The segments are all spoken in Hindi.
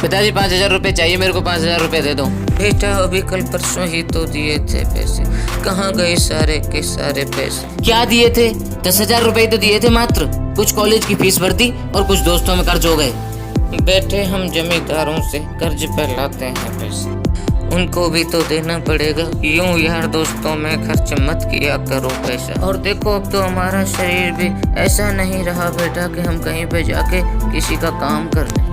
पिताजी 5,000 रुपए चाहिए मेरे को, 5,000 रुपए दे दो। बेटा अभी कल परसों ही तो दिए थे पैसे, कहाँ गए सारे के सारे पैसे? क्या दिए थे? 10,000 रुपए तो दिए थे मात्र। कुछ कॉलेज की फीस भर दी और कुछ दोस्तों में कर्ज हो गए। बेटे हम जमींदारों से कर्ज पर लाते हैं पैसे, उनको भी तो देना पड़ेगा। यूं यार दोस्तों में खर्च मत किया करो पैसा। और देखो अब तो हमारा शरीर भी ऐसा नहीं रहा बेटा कि हम कहीं पे जाके किसी का काम कर लें।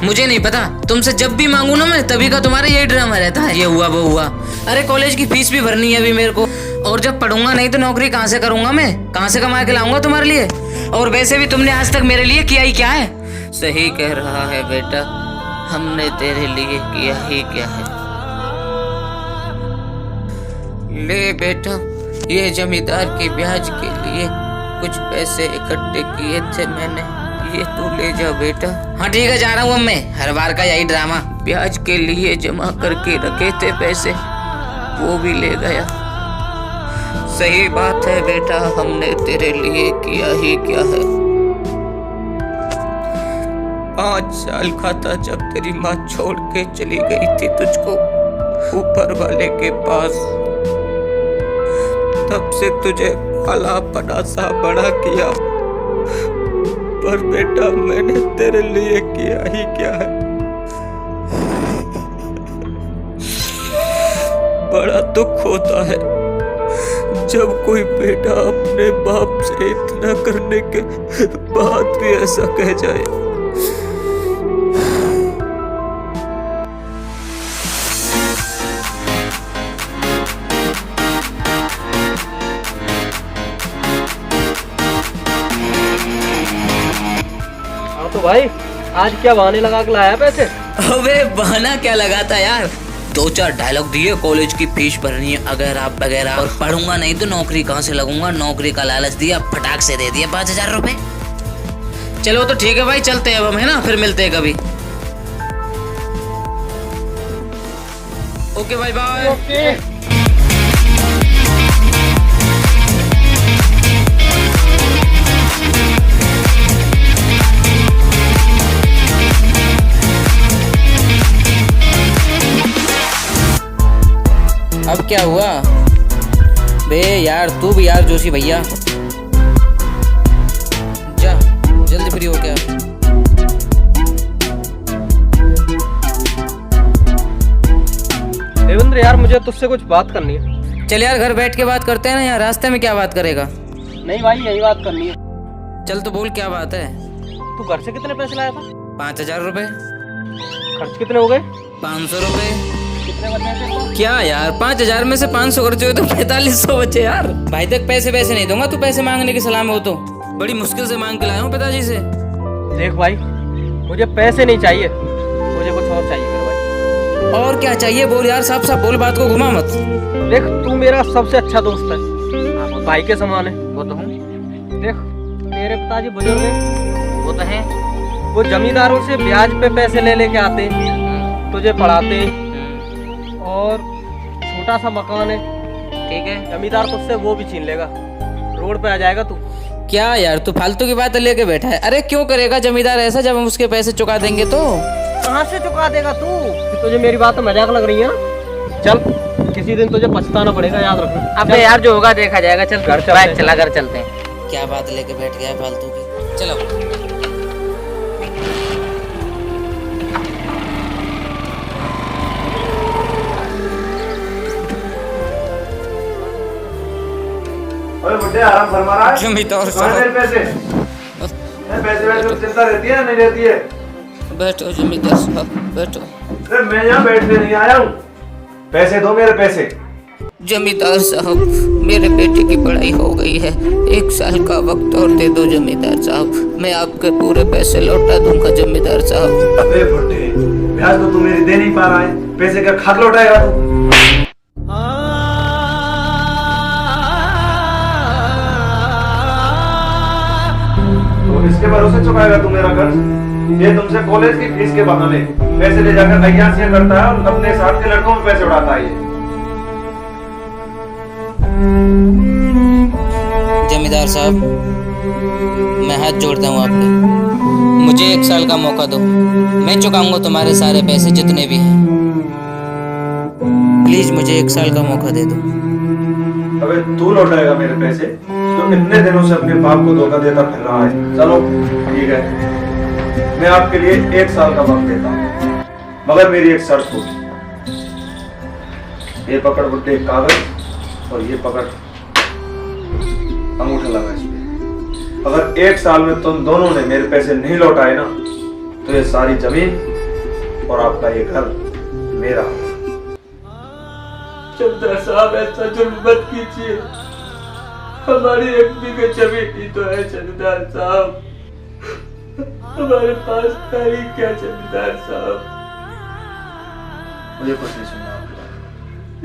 मुझे नहीं पता, तुमसे जब भी मांगू ना मैं तभी का तुम्हारा यही ड्रामा रहता है, ये हुआ वो हुआ। अरे कॉलेज की फीस भी भरनी है अभी मेरे को, और जब पढ़ूंगा नहीं तो नौकरी कहाँ से करूंगा मैं? कहाँ से कमा के लाऊंगा तुम्हारे लिए? और वैसे भी तुमने आज तक मेरे लिए किया ही क्या है? सही कह रहा है बेटा, हमने तेरे लिए किया ही क्या है। ले बेटा, ये जमींदार की ब्याज के लिए कुछ पैसे इकट्ठे किए थे मैंने, ये तू ले जा बेटा। हाँ ठीक है, जा रहा हूँ अब मैं, हर बार का यही ड्रामा। ब्याज के लिए जमा करके रखे थे पैसे, वो भी ले गया। सही बात है बेटा, हमने तेरे लिए किया ही क्या है। 5 साल का था जब तेरी माँ छोड़ के चली गई थी तुझको ऊपर वाले के पास, तब से तुझे पाला पड़ा सा बड़ा किया, पर बेटा मैंने तेरे लिए किया ही क्या है। बड़ा दुख होता है जब कोई बेटा अपने बाप से इतना करने के बाद भी ऐसा कह जाए। तो भाई आज क्या बहाने लगा के लाया पैसे? अबे बहाना क्या लगाता यार, 2-4 डायलॉग दिए, कॉलेज की फीस भरनी है अगर आप वगैरह, और पढ़ूंगा नहीं तो नौकरी कहाँ से लगूंगा, नौकरी का लालच दिया, फटाक से दे दिया 5,000 रुपए। चलो तो ठीक है भाई, चलते हैं अब हम, है ना, फिर मिलते हैं कभी। Okay bye bye. ओके। अब क्या हुआ बे यार, तू भी यार जोशी भैया, जा जल्दी फ्री हो क्या। देवेंद्र यार मुझे तुझसे कुछ बात करनी है। चल यार घर बैठ के बात करते हैं ना यार, रास्ते में क्या बात करेगा? नहीं भाई यही बात करनी है। चल तो बोल क्या बात है। तू घर से कितने पैसे लाया था? 5,000 रुपए। खर्च कितने हो गए? 500 रुपए। कितने बचे थे तो? क्या यार 5,000 में से 500 खर्च हुए तो 4500 बचे यार। भाई तक पैसे नहीं दूंगा, तू पैसे मांगने की सलाह में हो तो। बड़ी मुश्किल से मांग के लाया हूँ पिताजी से। देख भाई मुझे पैसे नहीं चाहिए, मुझे कुछ और चाहिए मेरे भाई। और क्या चाहिए बोल यार, साफ साफ बोल, बात को घुमा मत। देख तू मेरा सबसे अच्छा दोस्त है, भाई के समान है। वो तो हूँ। देख तेरे पिताजी बुजुर्ग हैं, वो तो है। वो जमींदारों से ब्याज पे पैसे ले लेके आते, तुझे पढ़ाते, और छोटा सा मकान है, ठीक है, जमींदार तुझसे वो भी छीन लेगा, रोड पे आ जाएगा तू। क्या यार तू फालतू की बात लेके बैठा है। अरे क्यों करेगा जमींदार ऐसा, जब हम उसके पैसे चुका देंगे तो। कहाँ से चुका देगा तू? तुझे मेरी बात तो मजाक लग रही है ना? चल किसी दिन तुझे पछताना पड़ेगा, याद रखना। अबे यार जो होगा देखा जाएगा, चल घर चलते बाइक चला कर चलते हैं। क्या बात लेके बैठ गया फालतू की, चलो। ओए बुड्ढे आराम फरमा रहा है। जमींदार कहाँ हैं मेरे पैसे? पैसे वैसे तो चिंता रहती है नहीं रहती है? बैठो जमींदार साहब बैठो। अरे मैं यहाँ बैठने नहीं आया हूँ, पैसे दो मेरे पैसे। जमींदार साहब मेरे बेटे की पढ़ाई हो गई है, 1 साल का वक्त और दे दो जमींदार साहब, मैं आपके पूरे पैसे लौटा दूंगा जमींदार साहब। अबे बुड्ढे, ब्याज तो तू मेरी दे नहीं पा रहा है, पैसे क्या खाक लौटाएगा तू? तो इसके भरोसे चुकाएगा तू मेरा कर्ज? ये तुमसे कॉलेज की फीस के बहाने पैसे ले जाकर अय्यासियां करता है और अपने साथ के लड़कों में पैसे उड़ाता है ये। जमींदार साहब मैं हाथ जोड़ता हूँ आपके, मुझे मुझे 1 साल का मौका दो, मैं चुकाऊंगा तुम्हारे सारे पैसे जितने भी हैं। प्लीज मुझे 1 साल का मौका दे दो। अबे तू लौटाएगा मेरे पैसे जो इतने दिनों से अपने बाप को धोखा देता फिर रहा है। चलो ठीक है, मैं आपके लिए 1 साल का वक्त देता हूँ, मगर मेरी एक शर्त होगी। ये पकड़ बुड्ढे कागज और ये पकड़ अंगूठा लगा इस पे। अगर 1 साल में तुम दोनों ने मेरे पैसे नहीं लौटाए ना, तो ये सारी जमीन और आपका ये घर मेरा होगा। जमींदार साहब ऐसा जुल्म मत कीजिए, हमारी एक बीघे जमीन ही तो है जमींदार साहब, हमारे पास है ही क्या जमींदार साहब। मुझे कुछ नहीं सुनना आपके बारे में।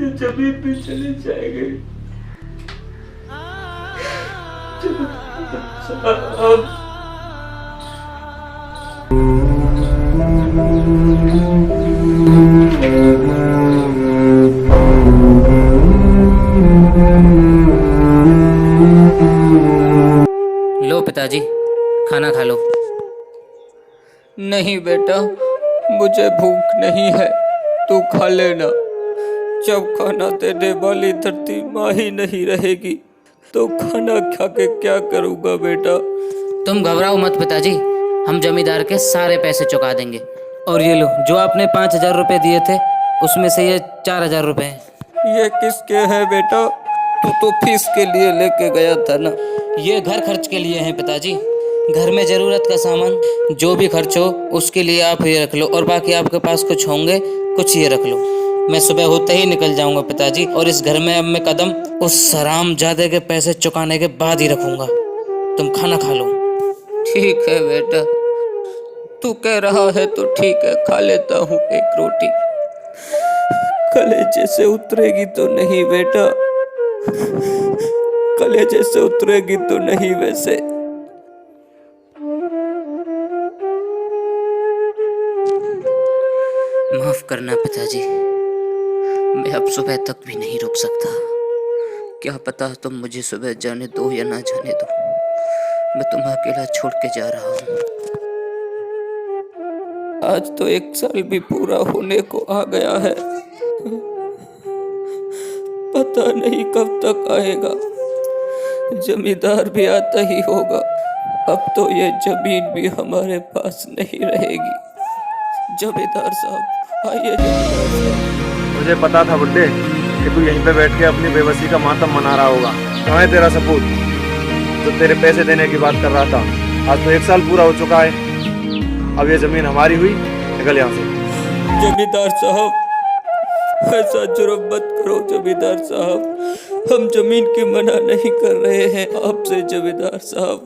ये जमीन भी चली जाएगी जमींदार साहब। लो पिताजी, खाना खा लो। नहीं बेटा, मुझे भूख नहीं है, तू खा लेना। जब खाना देने वाली धरती माँ ही नहीं रहेगी तो खाना खा के क्या करूँगा बेटा। तुम घबराओ मत पिताजी, हम जमींदार के सारे पैसे चुका देंगे। और ये लो, जो आपने 5,000 रुपए दिए थे उसमें से ये 4,000 रुपए हैं। ये किसके हैं बेटा? तू तो फीस के लिए लेके गया था ना। ये घर खर्च के लिए हैं पिताजी। घर में जरूरत का सामान जो भी खर्च हो उसके लिए आप ये रख लो, और बाकी आपके पास कुछ होंगे कुछ ये रख लो। मैं सुबह होते ही निकल जाऊंगा पिताजी, और इस घर में अब मैं कदम उस हरामजादे के पैसे चुकाने के बाद ही रखूंगा। तुम खाना खा लो। ठीक है बेटा, तू कह रहा है तो ठीक है, खा लेता हूँ एक रोटी। कलेजे से उतरेगी तो नहीं बेटा, कलेजे से उतरेगी तो नहीं वैसे। माफ करना पिताजी, मैं अब सुबह तक भी नहीं रुक सकता। क्या पता तुम मुझे सुबह जाने दो या ना जाने दो, मैं तुम्हें अकेला छोड़ के जा रहा हूँ। आज तो 1 साल भी पूरा होने को आ गया है, पता नहीं कब तक आएगा। जमींदार भी आता ही होगा, अब तो ये जमीन भी हमारे पास नहीं रहेगी। जमींदार साहब आइए। जमींदार साहब, मुझे पता था बुड्ढे कि तू यहीं पे बैठ के अपनी बेबसी का मातम मना रहा होगा। कहाँ है तेरा सबूत जो तेरे पैसे देने की बात कर रहा था? आज तो 1 साल पूरा हो चुका है, अब ये जमीन हमारी हुई, निकल यहाँ से। जमींदार साहब ऐसा जुर्म मत करो जमींदार साहब, हम जमीन की मना नहीं कर रहे हैं आपसे जमींदार साहब,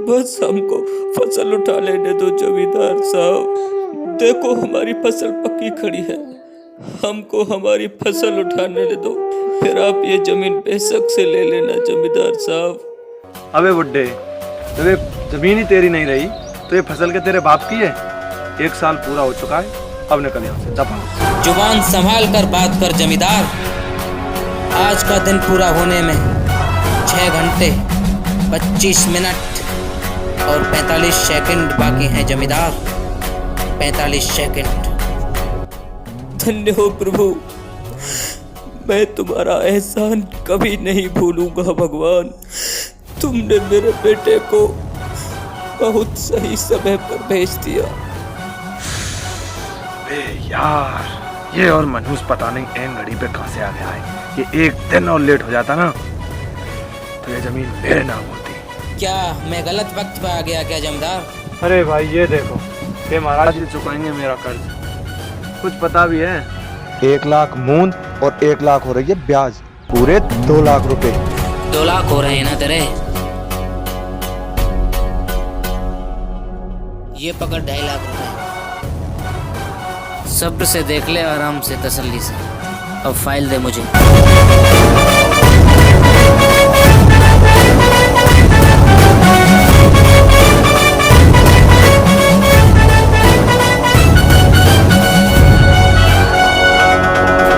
बस हमको फसल उठा लेने दो जमींदार साहब। देखो हमारी फसल पक्की खड़ी है, हमको हमारी फसल उठाने दे दो, फिर आप ये जमीन बेशक से ले लेना जमींदार साहब। अबे बुड्ढे, जब ये जमीन ही तेरी नहीं रही तो ये फसल के तेरे बाप की है। 1 साल पूरा हो चुका है, अब निकल यहाँ से, दफा। जुबान संभाल कर बात कर जमींदार। आज का दिन पूरा होने में 6 घंटे 25 मिनट और 45 सेकंड बाकी हैं जमींदार। 45 सेकंड। धन्य हो प्रभु, मैं तुम्हारा एहसान कभी नहीं भूलूंगा भगवान। तुमने मेरे बेटे को बहुत सही समय पर भेज दिया। यार, ये और मनहूस पता नहीं ऐन घड़ी पे कहां से आ गया है। ये 1 दिन और लेट हो जाता ना तो ये जमीन मेरे नाम होती। क्या मैं गलत वक्त पे आ गया क्या जमींदार? अरे भाई ये देखो, ये महाराज जी चुकाएंगे मेरा कर्ज। कुछ पता भी है? 1 लाख मूंद और 1 लाख हो रही है ब्याज, पूरे 2 लाख रुपए। 2 लाख हो रहे हैं ना तेरे? ये पकड़ 2.5 लाख रुपए। सब्र से देख ले, आराम से, तसल्ली से। अब फाइल दे मुझे।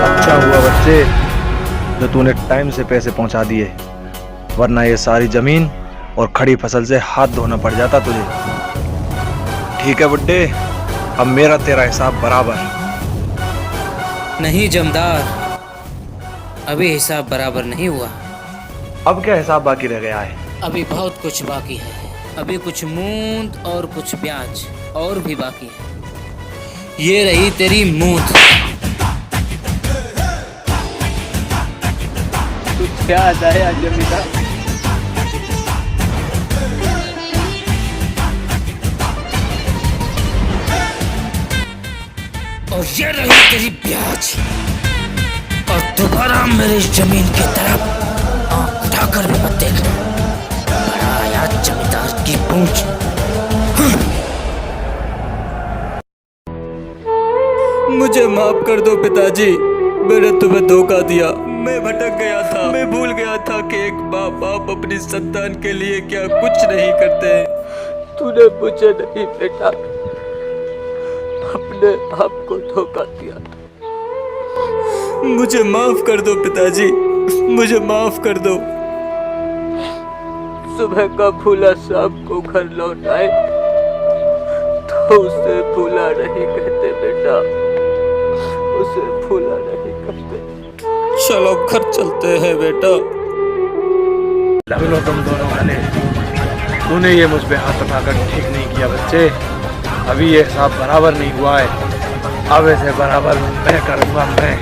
अच्छा हुआ बच्चे जो तूने टाइम से पैसे पहुंचा दिए, वरना ये सारी जमीन और खड़ी फसल से हाथ धोना पड़ जाता तुझे। ठीक है बुड्ढे, अब मेरा तेरा हिसाब बराबर। नहीं जमदार, अभी हिसाब बराबर नहीं हुआ। अब क्या हिसाब बाकी रह गया है? अभी बहुत कुछ बाकी है। अभी कुछ मूंद और कुछ ब्याज और भी बाकी है। ये रही तेरी मूंद। कुछ याद आया जमींदार? और ये रही तेरी ब्याज। और दोबारा मेरी जमीन की तरफ आंख उठाकर भी मत देखना। बड़ा आया जमींदार की पूंछ। मुझे माफ कर दो पिताजी, मैंने तुम्हें धोखा दिया। मैं भटक गया था। मैं भूल गया था कि एक माँ बाप अपनी संतान के लिए क्या कुछ नहीं करते। तूने मुझे नहीं बेटा, अपने आप को धोखा दिया। मुझे माफ कर दो पिताजी, मुझे माफ कर दो। सुबह का भूला शाम को घर लौट आए तो उसे भूला नहीं कहते बेटा, उसे भूला नहीं कहते। चलो घर चलते हैं बेटा। सुनो तुम दोनों वाले, तूने ये मुझ पे हाथ उठाकर ठीक नहीं किया बच्चे। अभी ये हिसाब बराबर नहीं हुआ है, अब इसे बराबर मैं करूँगा मैं।